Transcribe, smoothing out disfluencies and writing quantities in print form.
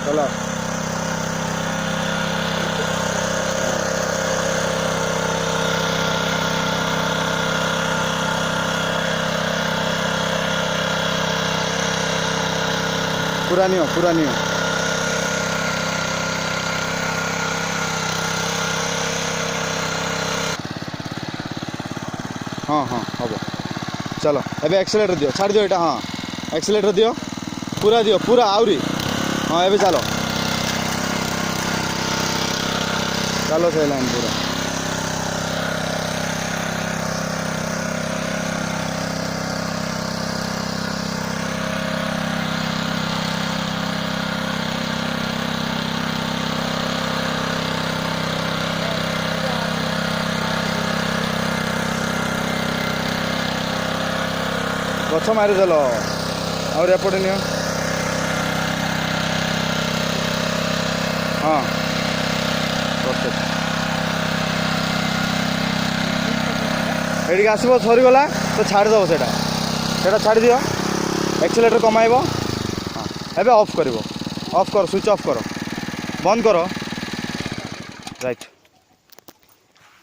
चलो पूरा नहीं हो पूरा नहीं हो हाँ हाँ हम चलो एबे एक्सेलेटर दियो छाड़ दियो एटा हाँ एक्सेलेटर दियो पूरा आउरी हाँ एबे चलो चलो से लाइन पूरा गछ मारिदेल और एपटे नियो हाँ परफेक्ट एडिक आसब सरीगला तो छाड़देव सेटा छाड़ दियो एक्सेलेटर कमाइब हाँ एबे ऑफ कर स्विच ऑफ कर बंद कर राइट